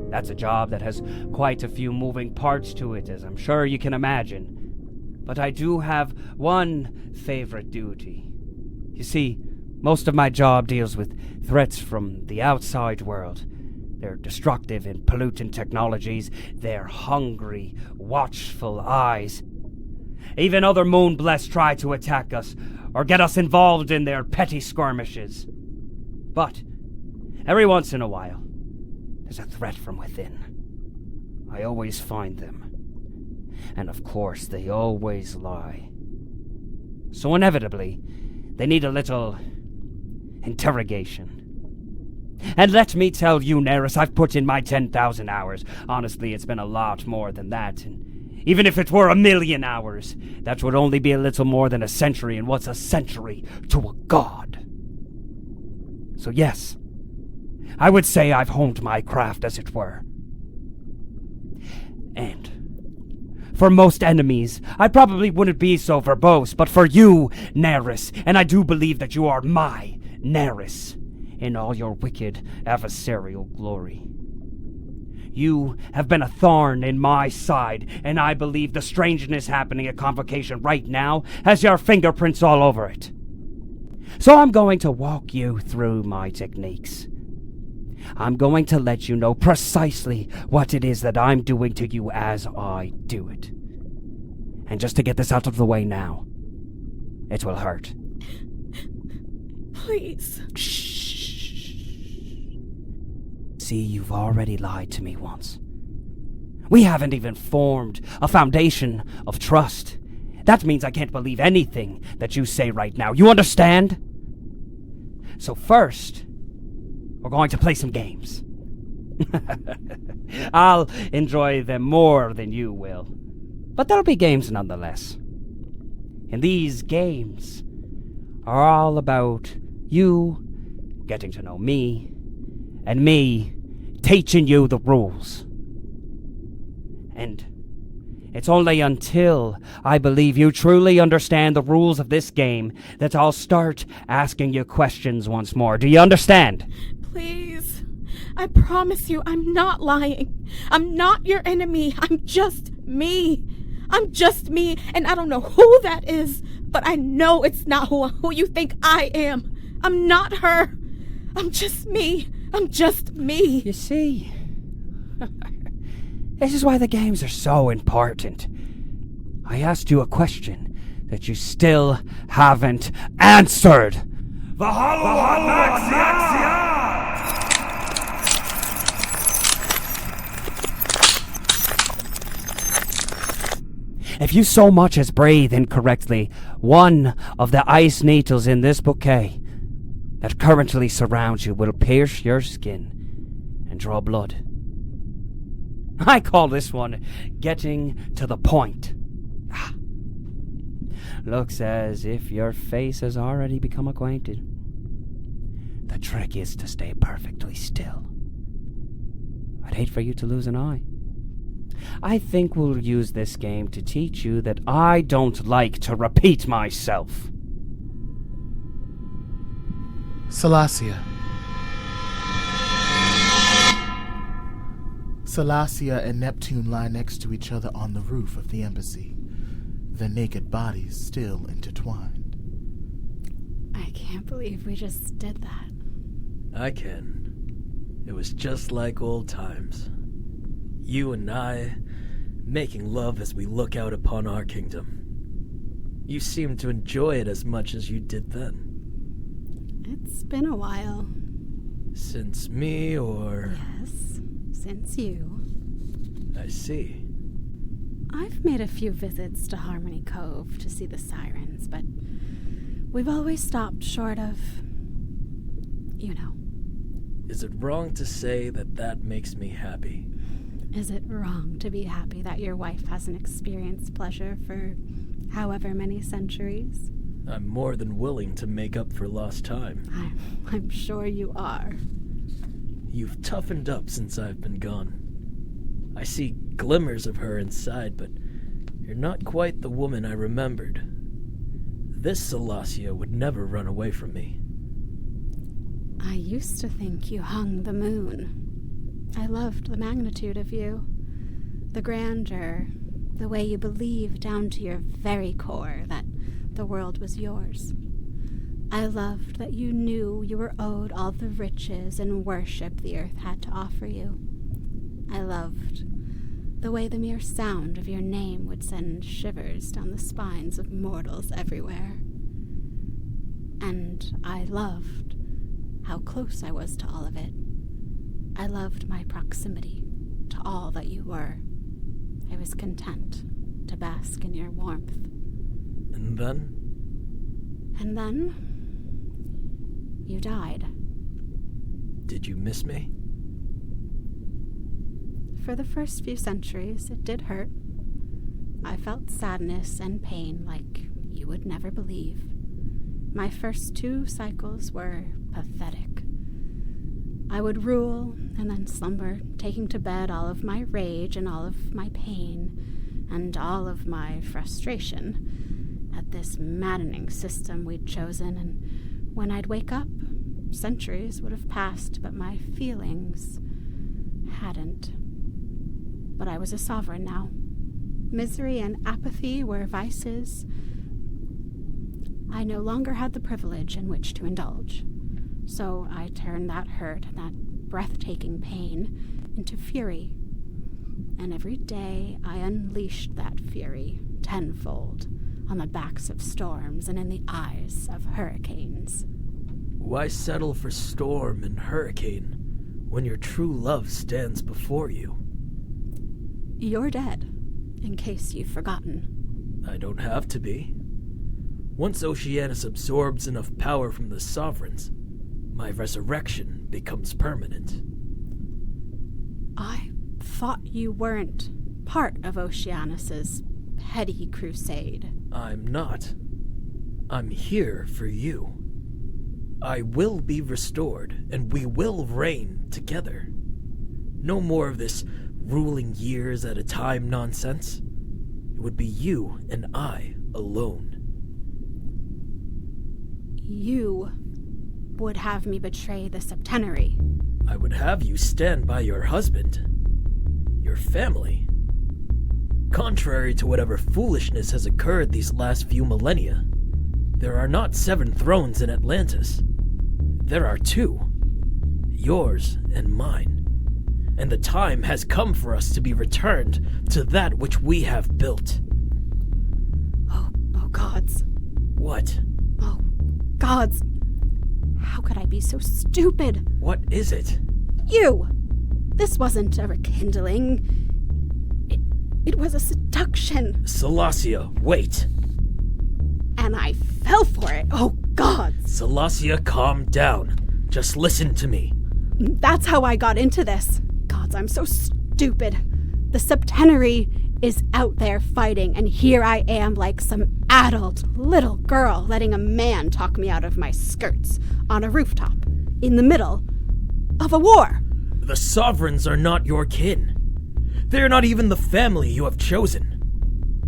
Speaker 6: That's a job that has quite a few moving parts to it, as I'm sure you can imagine. But I do have one favorite duty. You see, most of my job deals with threats from the outside world. Their destructive and pollutant technologies, their hungry, watchful eyes. Even other moon-blessed try to attack us, or get us involved in their petty skirmishes. But, every once in a while, there's a threat from within. I always find them. And of course, they always lie. So inevitably, they need a little interrogation. And let me tell you, Neris, I've put in my 10,000 hours. Honestly, it's been a lot more than that. And even if it were 1,000,000 hours, that would only be a little more than a century, and what's a century to a god? So yes, I would say I've honed my craft, as it were. And for most enemies, I probably wouldn't be so verbose, but for you, Neris, and I do believe that you are my Neris, in all your wicked adversarial glory. You have been a thorn in my side, and I believe the strangeness happening at Convocation right now has your fingerprints all over it. So I'm going to walk you through my techniques. I'm going to let you know precisely what it is that I'm doing to you as I do it. And just to get this out of the way now, it will hurt.
Speaker 5: Please.
Speaker 6: Shh. See, you've already lied to me once. We haven't even formed a foundation of trust. That means I can't believe anything that you say right now. You understand? So first, we're going to play some games. I'll enjoy them more than you will. But there'll be games nonetheless. And these games are all about you getting to know me, and me teaching you the rules. And it's only until I believe you truly understand the rules of this game that I'll start asking you questions once more. Do you understand?
Speaker 5: Please. I promise you, I'm not lying. I'm not your enemy. I'm just me. I'm just me, and I don't know who that is, but I know it's not who you think I am. I'm not her. I'm just me. I'm just me.
Speaker 6: You see, this is why the games are so important. I asked you a question that you still haven't answered. If you so much as breathe incorrectly, one of the ice needles in this bouquet that currently surrounds you will pierce your skin, and draw blood. I call this one getting to the point. Looks as if your face has already become acquainted. The trick is to stay perfectly still. I'd hate for you to lose an eye. I think we'll use this game to teach you that I don't like to repeat myself.
Speaker 4: Solacia. Solacia and Neptune lie next to each other on the roof of the embassy, their naked bodies still intertwined.
Speaker 8: I can't believe we just did that.
Speaker 7: I can. It was just like old times. You and I, making love as we look out upon our kingdom. You seem to enjoy it as much as you did then.
Speaker 8: It's been a while.
Speaker 7: Since me, or...
Speaker 8: Yes, since you.
Speaker 7: I see.
Speaker 8: I've made a few visits to Harmony Cove to see the sirens, but we've always stopped short of... you know.
Speaker 7: Is it wrong to say that that makes me happy?
Speaker 8: Is it wrong to be happy that your wife hasn't experienced pleasure for however many centuries?
Speaker 7: I'm more than willing to make up for lost time.
Speaker 8: I'm sure you are.
Speaker 7: You've toughened up since I've been gone. I see glimmers of her inside, but you're not quite the woman I remembered. This Solacia would never run away from me.
Speaker 8: I used to think you hung the moon. I loved the magnitude of you, the grandeur, the way you believed down to your very core that the world was yours. I loved that you knew you were owed all the riches and worship the earth had to offer you. I loved the way the mere sound of your name would send shivers down the spines of mortals everywhere. And I loved how close I was to all of it. I loved my proximity to all that you were. I was content to bask in your warmth.
Speaker 7: And then?
Speaker 8: And then, you died.
Speaker 7: Did you miss me?
Speaker 8: For the first few centuries, it did hurt. I felt sadness and pain like you would never believe. My first 2 cycles were pathetic. I would rule and then slumber, taking to bed all of my rage and all of my pain and all of my frustration at this maddening system we'd chosen, and when I'd wake up, centuries would have passed, but my feelings hadn't. But I was a sovereign now. Misery and apathy were vices I no longer had the privilege in which to indulge. So I turned that hurt, that breathtaking pain, into fury. And every day I unleashed that fury tenfold on the backs of storms and in the eyes of hurricanes.
Speaker 7: Why settle for storm and hurricane when your true love stands before you?
Speaker 8: You're dead, in case you've forgotten.
Speaker 7: I don't have to be. Once Oceanus absorbs enough power from the sovereigns, my resurrection becomes permanent.
Speaker 8: I thought you weren't part of Oceanus's petty crusade.
Speaker 7: I'm not. I'm here for you. I will be restored, and we will reign together. No more of this ruling years at a time nonsense. It would be you and I alone.
Speaker 8: You would have me betray the septenary.
Speaker 7: I would have you stand by your husband, your family. Contrary to whatever foolishness has occurred these last few millennia, there are not 7 thrones in Atlantis. There are 2, yours and mine. And the time has come for us to be returned to that which we have built.
Speaker 8: Oh gods.
Speaker 7: What?
Speaker 8: Oh, gods. How could I be so stupid?
Speaker 7: What is it?
Speaker 8: You! This wasn't a rekindling. It was a seduction.
Speaker 7: Solacia, wait.
Speaker 8: And I fell for it. Oh, God.
Speaker 7: Solacia, calm down. Just listen to me.
Speaker 8: That's how I got into this. Gods, I'm so stupid. The septenary is out there fighting, and here I am like some adult little girl letting a man talk me out of my skirts on a rooftop in the middle of a war.
Speaker 7: The sovereigns are not your kin. They're not even the family you have chosen.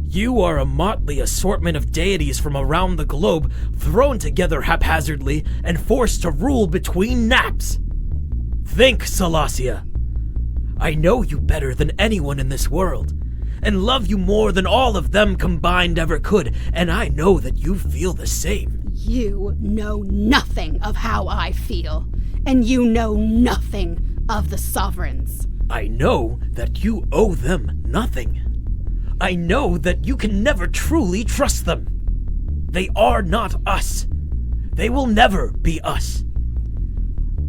Speaker 7: You are a motley assortment of deities from around the globe thrown together haphazardly and forced to rule between naps. Think, Solacia. I know you better than anyone in this world, and love you more than all of them combined ever could, and I know that you feel the same.
Speaker 8: You know nothing of how I feel, and you know nothing of the sovereigns.
Speaker 7: I know that you owe them nothing. I know that you can never truly trust them. They are not us. They will never be us.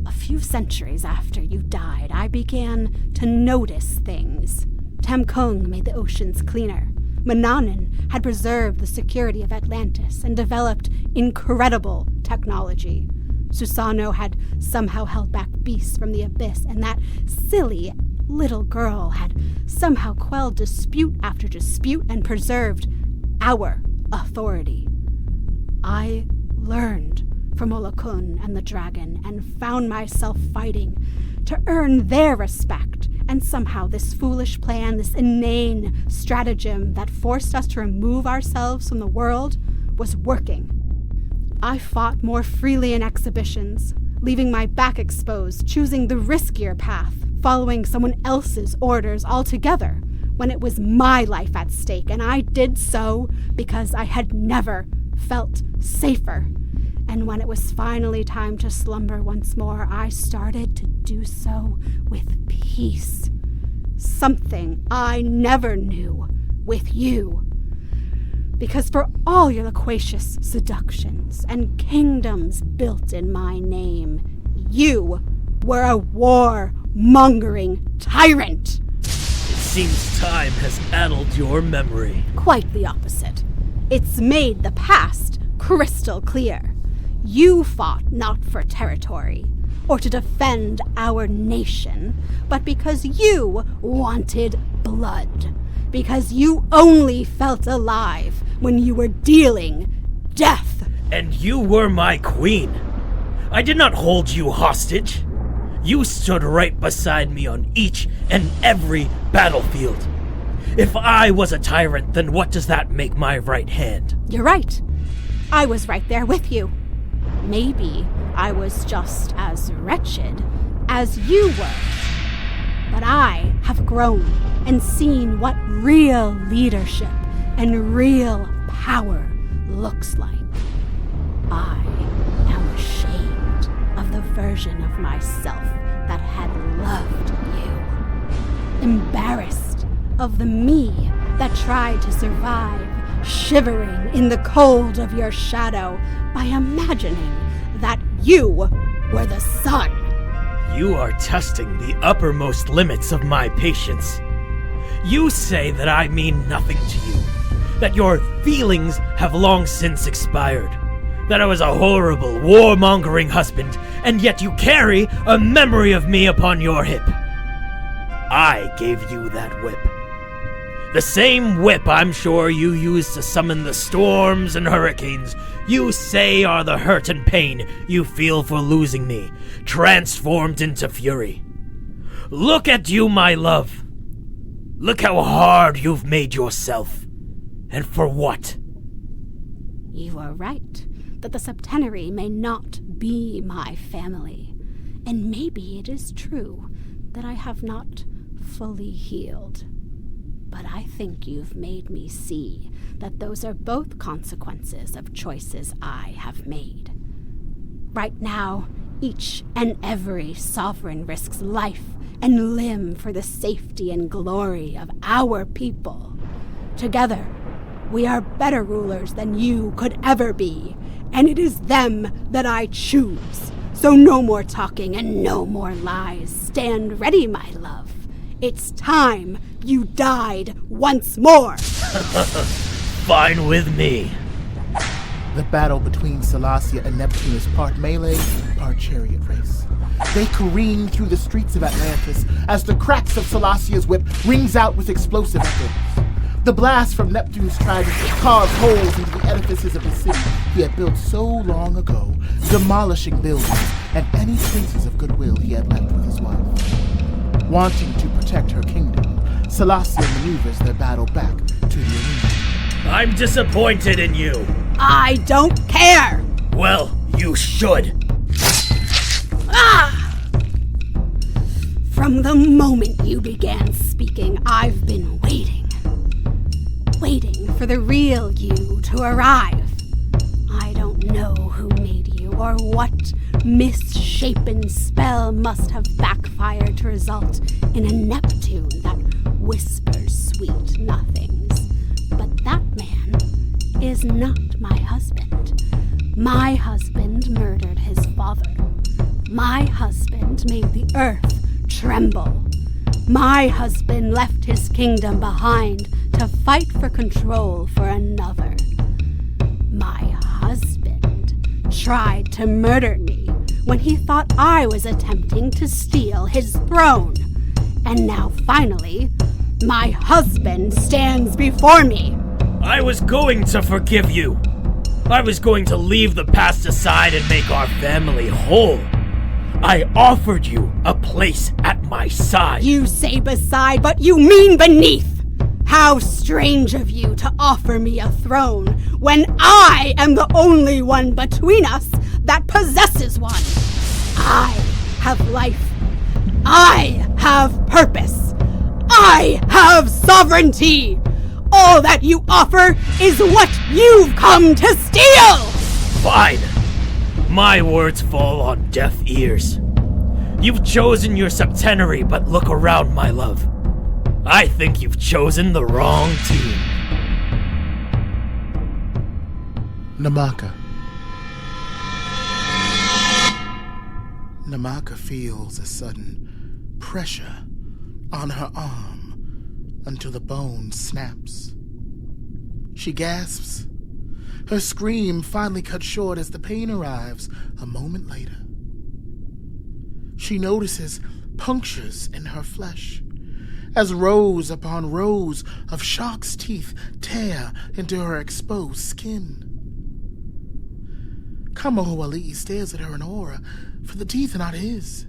Speaker 8: A few centuries after you died, I began to notice things. Tamkung made the oceans cleaner. Mannanan had preserved the security of Atlantis and developed incredible technology. Susanoo had somehow held back beasts from the abyss, and that silly little girl had somehow quelled dispute after dispute and preserved our authority. I learned from Olokun and the dragon and found myself fighting to earn their respect, and somehow this foolish plan, this inane stratagem that forced us to remove ourselves from the world was working. I fought more freely in exhibitions, leaving my back exposed, choosing the riskier path, following someone else's orders altogether, when it was my life at stake, and I did so because I had never felt safer. And when it was finally time to slumber once more, I started to do so with peace. Something I never knew with you. Because for all your loquacious seductions and kingdoms built in my name, you were a war-mongering tyrant.
Speaker 7: It seems time has addled your memory.
Speaker 8: Quite the opposite. It's made the past crystal clear. You fought not for territory or to defend our nation, but because you wanted blood. Because you only felt alive when you were dealing death.
Speaker 7: And you were my queen. I did not hold you hostage. You stood right beside me on each and every battlefield. If I was a tyrant, then what does that make my right hand?
Speaker 8: You're right. I was right there with you. Maybe I was just as wretched as you were. But I have grown and seen what real leadership and real power looks like. I am ashamed of the version of myself that had loved you. Embarrassed of the me that tried to survive, shivering in the cold of your shadow by imagining that you were the sun.
Speaker 7: You are testing the uppermost limits of my patience. You say that I mean nothing to you, that your feelings have long since expired, that I was a horrible, warmongering husband, and yet you carry a memory of me upon your hip. I gave you that whip. The same whip I'm sure you used to summon the storms and hurricanes you say are the hurt and pain you feel for losing me, transformed into fury. Look at you, my love. Look how hard you've made yourself. And for what?
Speaker 8: You are right that the septenary may not be my family, and maybe it is true that I have not fully healed. But I think you've made me see that those are both consequences of choices I have made. Right now, each and every sovereign risks life and limb for the safety and glory of our people. Together, we are better rulers than you could ever be, and it is them that I choose. So no more talking and no more lies. Stand ready, my love. It's time you died once more.
Speaker 7: Fine with me.
Speaker 4: The battle between Solacia and Neptune is part melee, part chariot race. they careen through the streets of Atlantis as the cracks of Solacia's whip rings out with explosive echoes. The blast from Neptune's trident carves holes into the edifices of the city he had built so long ago, demolishing buildings and any traces of goodwill he had left with his wife. Wanting to protect her kingdom, Solacia maneuvers their battle back to the arena.
Speaker 7: I'm disappointed in you.
Speaker 8: I don't care!
Speaker 7: Well, you should.
Speaker 8: From the moment you began speaking, I've been waiting. Waiting for the real you to arrive. I don't know who made you or what misshapen spell must have backfired to result in a Neptune that whispers sweet nothings. But that man is not my husband. My husband murdered his father. My husband made the earth tremble. My husband left his kingdom behind to fight for control for another. My husband tried to murder me when he thought I was attempting to steal his throne. And now finally, my husband stands before me.
Speaker 7: I was going to forgive you. I was going to leave the past aside and make our family whole. I offered you a place at my side.
Speaker 8: You say beside, but you mean beneath. How strange of you to offer me a throne when I am the only one between us that possesses one. I have life. I have purpose. I have sovereignty. All that you offer is what you've come to steal.
Speaker 7: Fine. My words fall on deaf ears. You've chosen your septenary, but look around, my love. I think you've chosen the wrong team.
Speaker 4: Namaka. Namaka feels a sudden pressure on her arm until the bone snaps. She gasps. Her scream finally cut short as the pain arrives a moment later. She notices punctures in her flesh as rows upon rows of shark's teeth tear into her exposed skin. Kamahoali stares at her in horror, for the teeth are not his.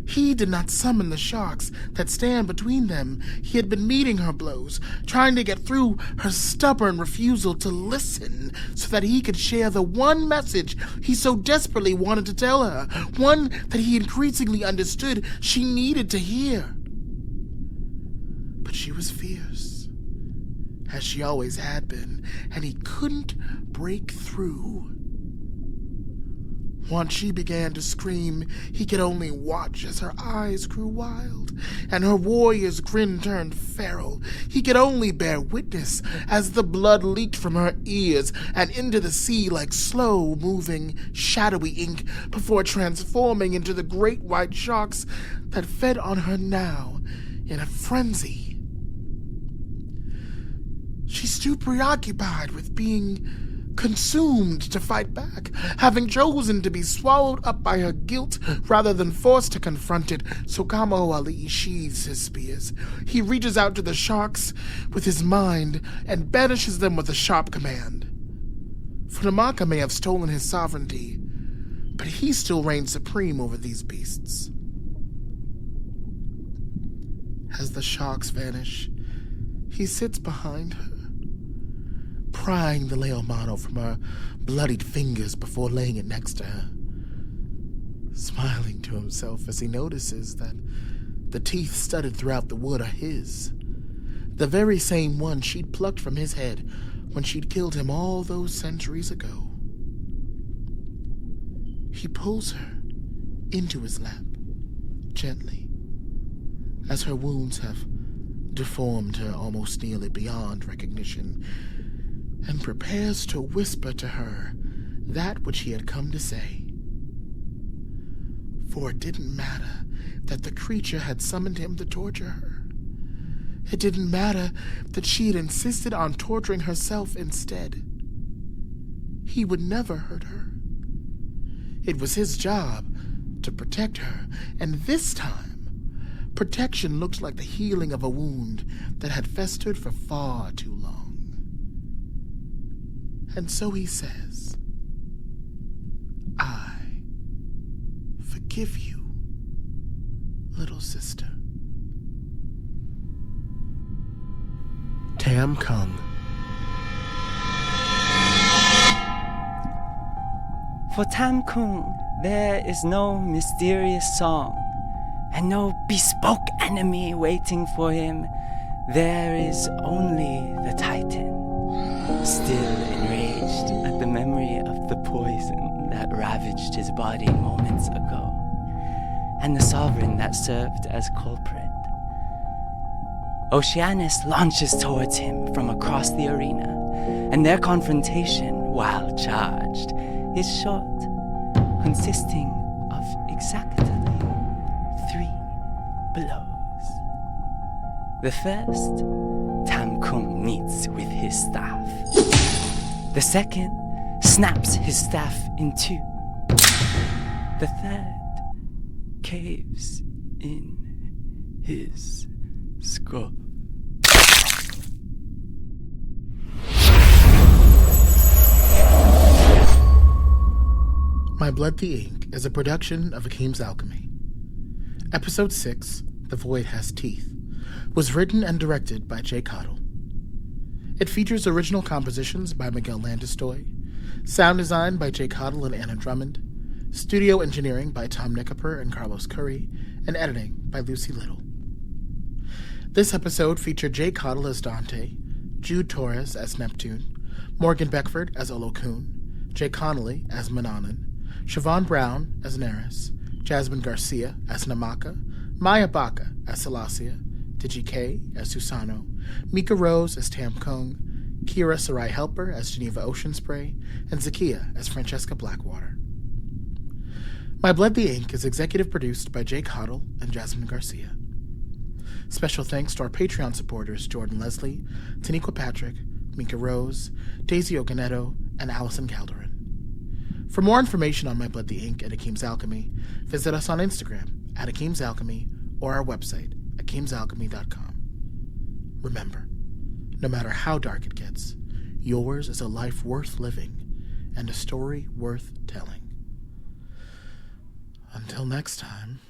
Speaker 4: He did not summon the sharks that stand between them. He had been meeting her blows, trying to get through her stubborn refusal to listen so that he could share the one message he so desperately wanted to tell her, one that he increasingly understood she needed to hear. But she was fierce, as she always had been, and he couldn't break through. Once she began to scream, he could only watch as her eyes grew wild, and her warrior's grin turned feral. He could only bear witness as the blood leaked from her ears and into the sea like slow-moving, shadowy ink before transforming into the great white sharks that fed on her now in a frenzy. She's too preoccupied with being consumed to fight back, having chosen to be swallowed up by her guilt rather than forced to confront it. So Kamahoali sheathes his spears. He reaches out to the sharks with his mind and banishes them with a sharp command. For Namaka may have stolen his sovereignty, but he still reigns supreme over these beasts. As the sharks vanish, he sits behind her, prying the Leomano from her bloodied fingers before laying it next to her, smiling to himself as he notices that the teeth studded throughout the wood are his, the very same one she'd plucked from his head when she'd killed him all those centuries ago. He pulls her into his lap, gently, as her wounds have deformed her almost nearly beyond recognition, and prepares to whisper to her that which he had come to say. For it didn't matter that the creature had summoned him to torture her. It didn't matter that she had insisted on torturing herself instead. He would never hurt her. It was his job to protect her, and this time, protection looked like the healing of a wound that had festered for far too long. And so he says, I forgive you, little sister. Tam Kung.
Speaker 13: For Tam Kung, there is no mysterious song, and no bespoke enemy waiting for him. There is only the Titan, still enraged at the memory of the poison that ravaged his body moments ago, and the sovereign that served as culprit. Oceanus launches towards him from across the arena, and their confrontation, while charged, is short, consisting of exactly 3 blows. The first, Tam Kung meets with his staff. The second, snaps his staff in 2. The third, caves in his skull.
Speaker 4: My Blood the Ink is a production of Akeem's Alchemy. Episode 6, The Void Has Teeth, was written and directed by J.Cottle. It features original compositions by Miguel Landestoy, sound design by J.Cottle and Anna Drummond, studio engineering by Tom Nikiper and Carlos Curry, and editing by Lucy Little. This episode featured J.Cottle as Dante, Jude Torres as Neptune, Morgan Beckford as Olokun, J. Connolly as Mannanan, Shavonne Brown as Neris, Jasmine Garcia as Namaka, Baca as Solacia, Diji K as Susanoo, Mica Rose as Tam Kung, Kira Sarai Helper as Geneva Oceanspray, and Zakiyyah as Francesca Blackwater. My Blood the Ink is executive produced by J.Cottle and Jasmine Garcia. Special thanks to our Patreon supporters Jordan Leslie, Taniqua Patrick, Mica Rose, Daisy Oganetto, and Allison Calderon. For more information on My Blood the Ink and Akeem's Alchemy, visit us on Instagram at Akeem's Alchemy or our website, akeemsalchemy.com. Remember, no matter how dark it gets, yours is a life worth living and a story worth telling. Until next time.